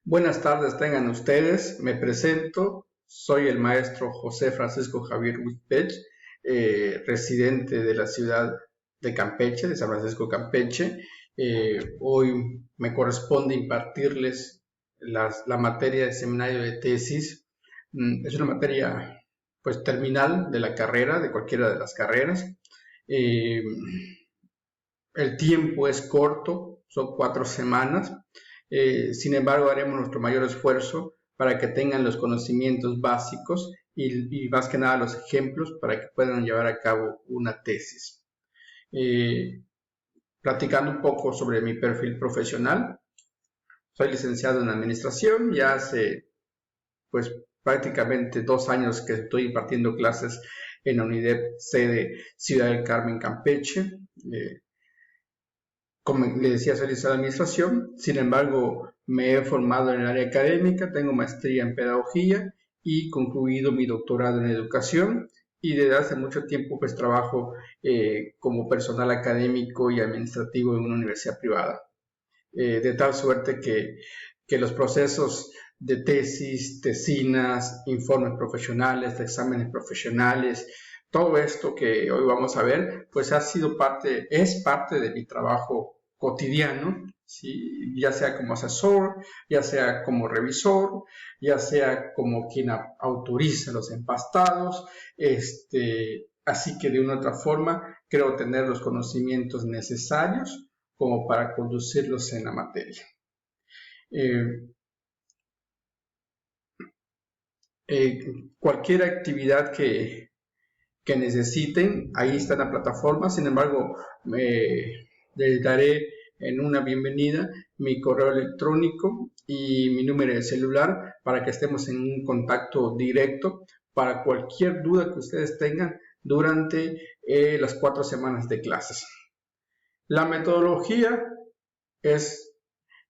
Buenas tardes tengan ustedes, me presento, soy el maestro José Francisco Javier Huispech, residente de la ciudad de Campeche, de San Francisco Campeche. Hoy me corresponde impartirles la materia de seminario de tesis. Es una materia pues terminal de la carrera, de cualquiera de las carreras. El tiempo es corto, son 4 semanas. Sin embargo, haremos nuestro mayor esfuerzo para que tengan los conocimientos básicos y más que nada los ejemplos para que puedan llevar a cabo una tesis. Platicando un poco sobre mi perfil profesional, soy licenciado en administración, ya hace pues prácticamente 2 años que estoy impartiendo clases en la unidad sede Ciudad del Carmen, Campeche. Como le decía, soy licenciado en administración, sin embargo, me he formado en el área académica, tengo maestría en pedagogía y concluido mi doctorado en educación, y desde hace mucho tiempo pues trabajo como personal académico y administrativo en una universidad privada. De tal suerte que los procesos de tesis, tesinas, informes profesionales, de exámenes profesionales, todo esto que hoy vamos a ver, pues es parte de mi trabajo cotidiano, ¿sí? Ya sea como asesor, ya sea como revisor, ya sea como quien autoriza los empastados, así que de una u otra forma creo tener los conocimientos necesarios como para conducirlos en la materia. Cualquier actividad que necesiten, ahí está la plataforma. Sin embargo, les daré en una bienvenida mi correo electrónico y mi número de celular para que estemos en un contacto directo para cualquier duda que ustedes tengan durante las 4 semanas de clases. La metodología es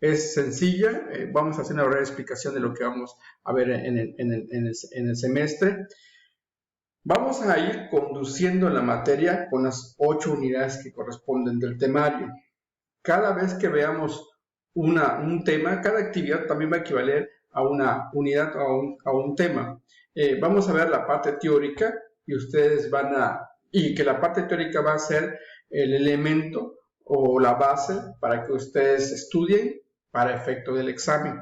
sencilla. Vamos a hacer una breve explicación de lo que vamos a ver en el semestre. Vamos a ir conduciendo la materia con las 8 unidades que corresponden del temario. Cada vez que veamos un tema, cada actividad también va a equivaler a una unidad o a un tema. Vamos a ver la parte teórica y que la parte teórica va a ser el elemento o la base para que ustedes estudien para efecto del examen,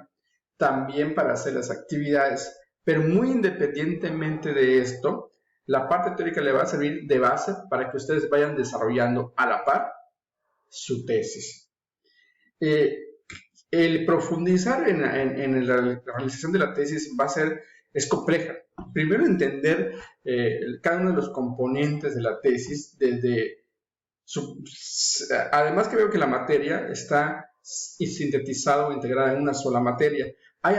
también para hacer las actividades. Pero muy independientemente de esto, la parte teórica le va a servir de base para que ustedes vayan desarrollando a la par su tesis. El profundizar en la realización de la tesis es compleja. Primero entender cada uno de los componentes de la tesis, además que veo que la materia está sintetizada o integrada en una sola materia. Hay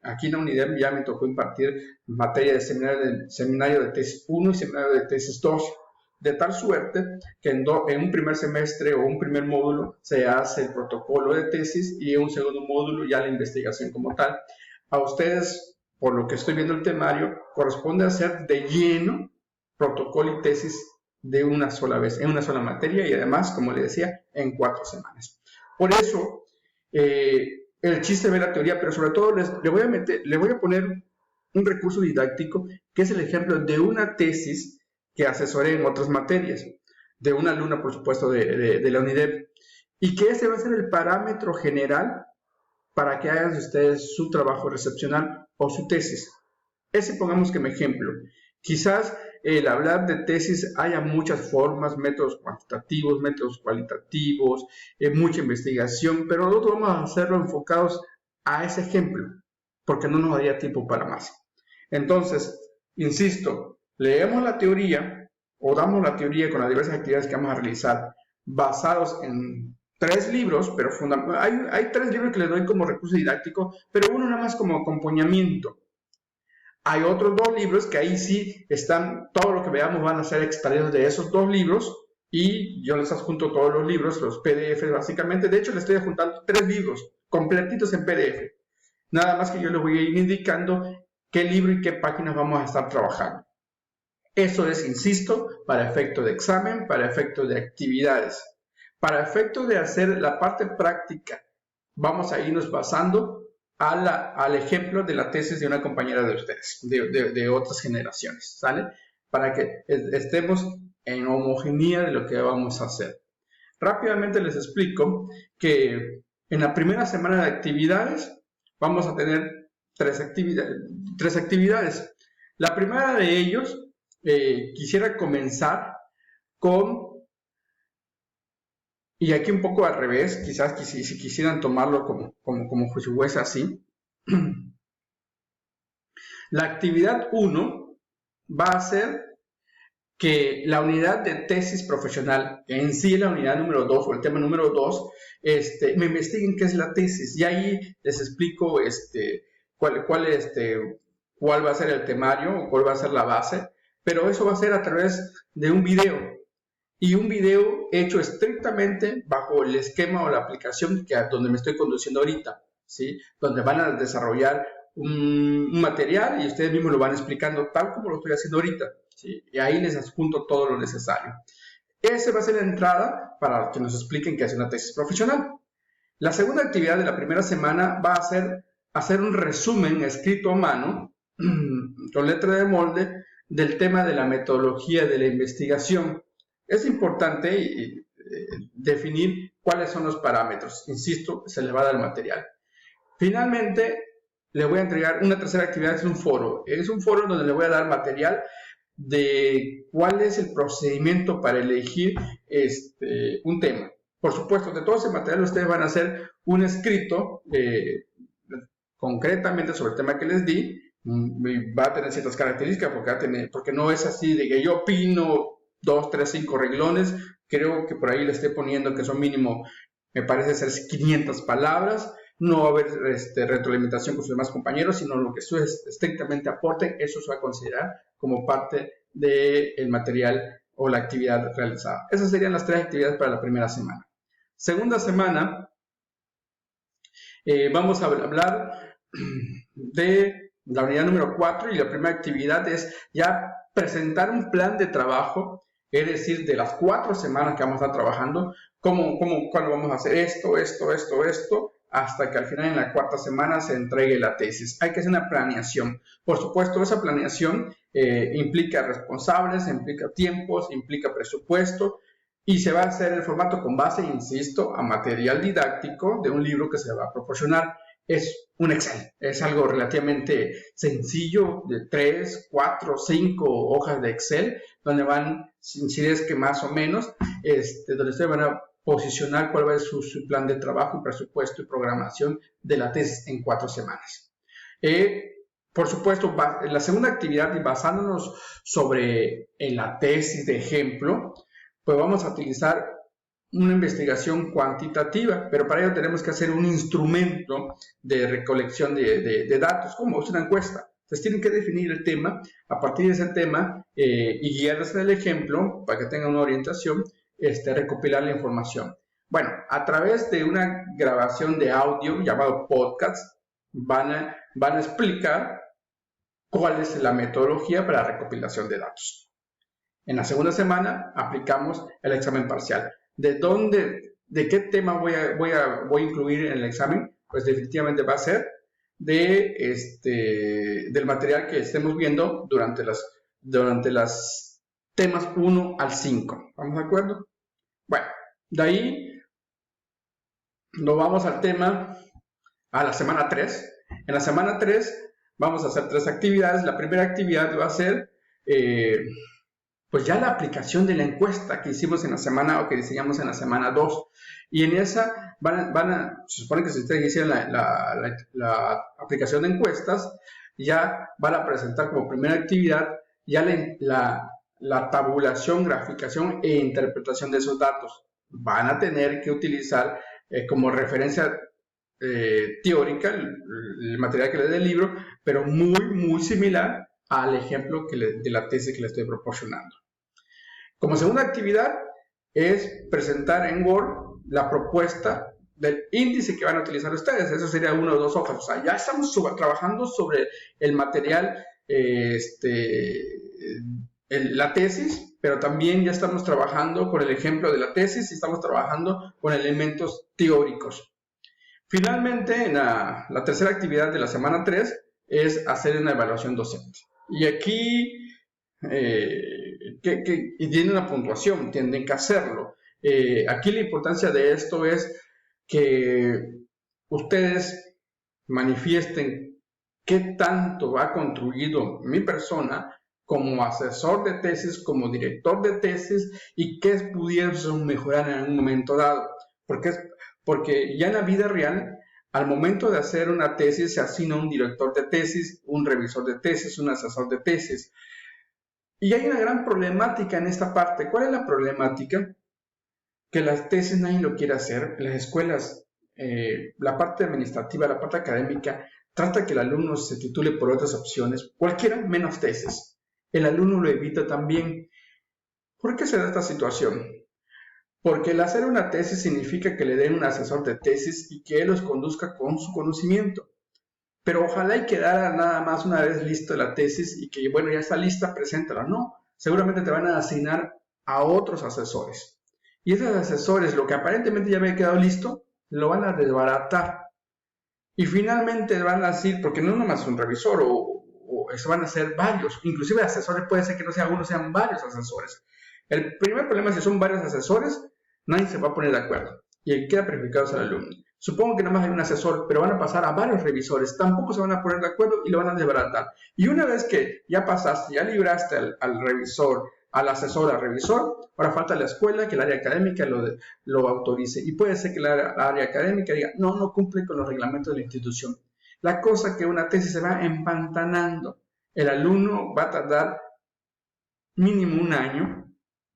aquí en la unidad ya me tocó impartir materia de seminario de tesis 1 y seminario de tesis 2, de tal suerte que en un primer semestre o un primer módulo se hace el protocolo de tesis y en un segundo módulo ya la investigación como tal. A ustedes, por lo que estoy viendo el temario, corresponde hacer de lleno protocolo y tesis de una sola vez, en una sola materia, y además, como le decía, en 4 semanas. Por eso, el chiste de la teoría, pero sobre todo le voy a poner un recurso didáctico que es el ejemplo de una tesis que asesoré en otras materias, de una alumna, por supuesto, de la UNIDEP, y que ese va a ser el parámetro general para que hagan ustedes su trabajo recepcional o su tesis. Ese pongamos como ejemplo. Quizás el hablar de tesis haya muchas formas, métodos cuantitativos, métodos cualitativos, mucha investigación, pero nosotros vamos a hacerlo enfocados a ese ejemplo, porque no nos daría tiempo para más. Entonces, insisto, leemos la teoría o damos la teoría con las diversas actividades que vamos a realizar basados en 3 libros, pero hay 3 libros que les doy como recurso didáctico, pero uno nada más como acompañamiento. Hay otros 2 libros que ahí sí están, todo lo que veamos van a ser extraídos de esos 2 libros, y yo les adjunto todos los libros, los PDF básicamente. De hecho, les estoy adjuntando 3 libros completitos en PDF. Nada más que yo les voy a ir indicando qué libro y qué páginas vamos a estar trabajando. Eso es, insisto, para efecto de examen, para efecto de actividades. Para efecto de hacer la parte práctica, vamos a irnos basando al ejemplo de la tesis de una compañera de ustedes, de otras generaciones, ¿sale? Para que estemos en homogeneidad de lo que vamos a hacer. Rápidamente les explico que en la primera semana de actividades vamos a tener tres actividades. La primera de ellos, quisiera comenzar con, y aquí un poco al revés, quizás si quisieran tomarlo como si fuese así. La actividad 1 va a ser que la unidad de tesis profesional, que en sí es la unidad número 2 o el tema número 2, me investiguen qué es la tesis y ahí les explico cuál va a ser el temario o cuál va a ser la base, pero eso va a ser a través de un video y un video hecho estrictamente bajo el esquema o la aplicación donde me estoy conduciendo ahorita, ¿sí? Donde van a desarrollar un material y ustedes mismos lo van explicando tal como lo estoy haciendo ahorita, ¿sí? Y ahí les adjunto todo lo necesario. Esa va a ser la entrada para que nos expliquen qué es una tesis profesional. La segunda actividad de la primera semana va a ser hacer un resumen escrito a mano, con letra de molde, del tema de la metodología de la investigación. Es importante definir cuáles son los parámetros. Insisto, se le va a dar el material. Finalmente, le voy a entregar una tercera actividad, es un foro. Es un foro donde le voy a dar material de cuál es el procedimiento para elegir un tema. Por supuesto, de todo ese material ustedes van a hacer un escrito concretamente sobre el tema que les di. Va a tener ciertas características porque no es así de que yo opino 2, 3, 5 renglones. Creo que por ahí le estoy poniendo que son mínimo, me parece ser 500 palabras. No va a haber retroalimentación con sus demás compañeros, sino lo que ustedes estrictamente aporten, eso se va a considerar como parte del material o la actividad realizada. Esas serían las 3 actividades para la primera semana. Segunda semana, vamos a hablar de la unidad número 4 y la primera actividad es ya presentar un plan de trabajo, es decir, de las 4 semanas que vamos a estar trabajando, cuándo vamos a hacer esto, hasta que al final en la 4ª semana se entregue la tesis. Hay que hacer una planeación. Por supuesto, esa planeación implica responsables, implica tiempos, implica presupuesto y se va a hacer el formato con base, insisto, a material didáctico de un libro que se va a proporcionar. Es un Excel, es algo relativamente sencillo de 3, 4, 5 hojas de Excel donde van, si es que más o menos, donde ustedes van a posicionar cuál va a ser su plan de trabajo, presupuesto y programación de la tesis en 4 semanas. Por supuesto, la segunda actividad, y basándonos sobre en la tesis de ejemplo, pues vamos a utilizar una investigación cuantitativa, pero para ello tenemos que hacer un instrumento de recolección de datos, como es una encuesta. Entonces tienen que definir el tema, a partir de ese tema y guiarse del ejemplo para que tengan una orientación, recopilar la información. Bueno, a través de una grabación de audio llamado podcast, van a explicar cuál es la metodología para la recopilación de datos. En la segunda semana aplicamos el examen parcial. ¿De qué tema voy a incluir en el examen? Pues definitivamente va a ser del material que estemos viendo durante las temas 1 al 5. ¿Estamos de acuerdo? Bueno, de ahí nos vamos al tema, a la semana 3. En la semana 3 vamos a hacer 3 actividades. La primera actividad va a ser pues ya la aplicación de la encuesta que hicimos en la semana o que diseñamos en la semana 2. Y en esa se supone que si ustedes hicieron la aplicación de encuestas, ya van a presentar como primera actividad ya la tabulación, graficación e interpretación de esos datos. Van a tener que utilizar como referencia teórica el material que les dé el libro, pero muy similar al ejemplo de la tesis que les estoy proporcionando. Como segunda actividad es presentar en Word la propuesta del índice que van a utilizar ustedes. Eso sería 1 o 2 hojas. O sea, ya estamos trabajando sobre el material, la tesis, pero también ya estamos trabajando con el ejemplo de la tesis y estamos trabajando con elementos teóricos. Finalmente, la tercera actividad de la semana 3 es hacer una evaluación docente. Y aquí y tiene una puntuación, tienen que hacerlo. Aquí la importancia de esto es que ustedes manifiesten qué tanto ha contribuido mi persona como asesor de tesis, como director de tesis, y qué pudiesen mejorar en un momento dado. Porque ya en la vida real, al momento de hacer una tesis, se asigna un director de tesis, un revisor de tesis, un asesor de tesis. Y hay una gran problemática en esta parte. ¿Cuál es la problemática? Que las tesis nadie lo quiere hacer. Las escuelas, la parte administrativa, la parte académica, trata que el alumno se titule por otras opciones, cualquiera menos tesis. El alumno lo evita también. ¿Por qué se da esta situación? Porque el hacer una tesis significa que le den un asesor de tesis y que él los conduzca con su conocimiento. Pero ojalá y quedara nada más una vez listo la tesis y que, bueno, ya está lista, preséntala. No, seguramente te van a asignar a otros asesores. Y esos asesores, lo que aparentemente ya había quedado listo, lo van a desbaratar. Y finalmente van a decir, porque no nomás un revisor, o eso van a ser varios. Inclusive asesores puede ser que no sea uno, sean varios asesores. El primer problema es que si son varios asesores, nadie se va a poner de acuerdo. Y el que queda perjudicado es el alumno. Supongo que nada más hay un asesor, pero van a pasar a varios revisores, tampoco se van a poner de acuerdo y lo van a desbaratar. Y una vez que ya pasaste, ya libraste al revisor, al asesor, al revisor, ahora falta la escuela, que el área académica lo autorice. Y puede ser que la área académica diga, no cumple con los reglamentos de la institución. La cosa es que una tesis se va empantanando. El alumno va a tardar mínimo un año.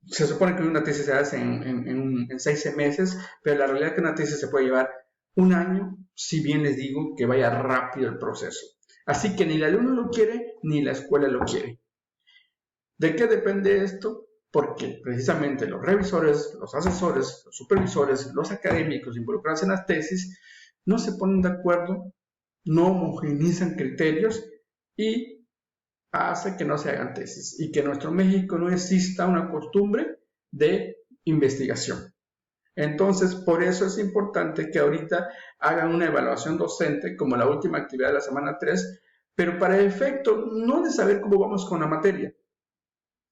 Se supone que una tesis se hace en 6 meses, pero la realidad es que una tesis se puede llevar un año, si bien les digo que vaya rápido el proceso. Así que ni el alumno lo quiere, ni la escuela lo quiere. ¿De qué depende esto? Porque precisamente los revisores, los asesores, los supervisores, los académicos involucrados en las tesis no se ponen de acuerdo, no homogenizan criterios y hace que no se hagan tesis y que en nuestro México no exista una costumbre de investigación. Entonces, por eso es importante que ahorita hagan una evaluación docente como la última actividad de la semana 3, pero para el efecto no de saber cómo vamos con la materia,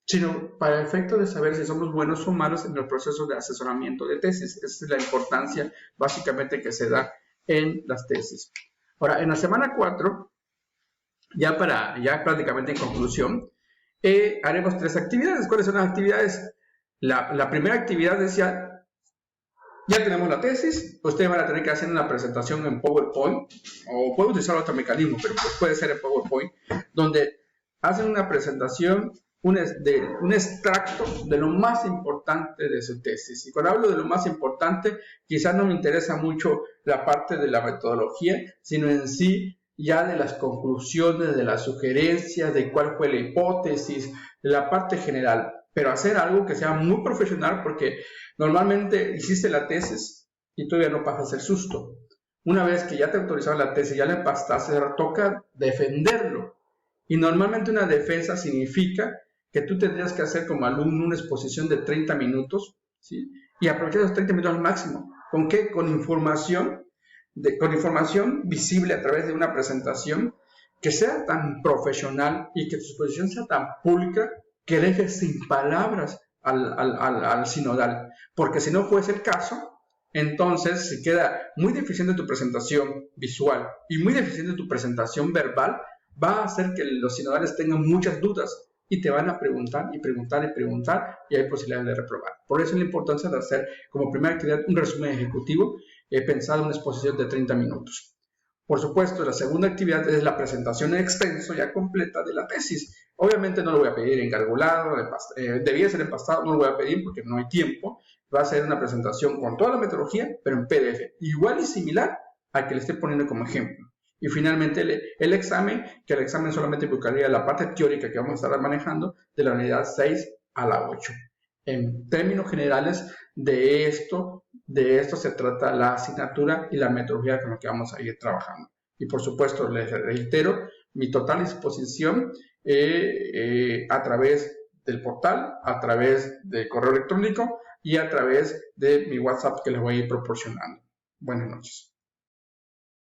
sino para el efecto de saber si somos buenos o malos en el proceso de asesoramiento de tesis. Esa es la importancia básicamente que se da en las tesis. Ahora, en la semana 4, ya prácticamente en conclusión, haremos 3 actividades. ¿Cuáles son las actividades? La primera actividad decía, ya tenemos la tesis, ustedes van a tener que hacer una presentación en PowerPoint, o pueden utilizar otro mecanismo, pero pues puede ser en PowerPoint, donde hacen una presentación, un extracto de lo más importante de su tesis. Y cuando hablo de lo más importante, quizás no me interesa mucho la parte de la metodología, sino en sí ya de las conclusiones, de las sugerencias, de cuál fue la hipótesis, de la parte general, pero hacer algo que sea muy profesional, porque normalmente hiciste la tesis y todavía no pasas el susto. Una vez que ya te autorizaron la tesis, ya la empastaste, ahora toca defenderlo. Y normalmente una defensa significa que tú tendrías que hacer como alumno una exposición de 30 minutos, ¿sí? Y aprovechar esos 30 minutos al máximo. ¿Con qué? Con información visible a través de una presentación que sea tan profesional y que tu exposición sea tan pública que dejes sin palabras al sinodal. Porque si no fuese el caso, entonces se queda muy deficiente tu presentación visual y muy deficiente tu presentación verbal, va a hacer que los sinodales tengan muchas dudas y te van a preguntar y hay posibilidades de reprobar. Por eso es la importancia de hacer como primera actividad un resumen ejecutivo pensado en una exposición de 30 minutos. Por supuesto, la segunda actividad es la presentación en extenso ya completa de la tesis. Obviamente no lo voy a pedir engargolado, debía ser empastado, no lo voy a pedir porque no hay tiempo. Va a ser una presentación con toda la metodología, pero en PDF, igual y similar al que le esté poniendo como ejemplo. Y finalmente el examen, que el examen solamente buscaría la parte teórica que vamos a estar manejando de la unidad 6 a la 8. En términos generales, de esto se trata la asignatura y la metodología con la que vamos a ir trabajando. Y por supuesto, les reitero mi total disposición a través del portal, a través del correo electrónico y a través de mi WhatsApp que les voy a ir proporcionando. Buenas noches.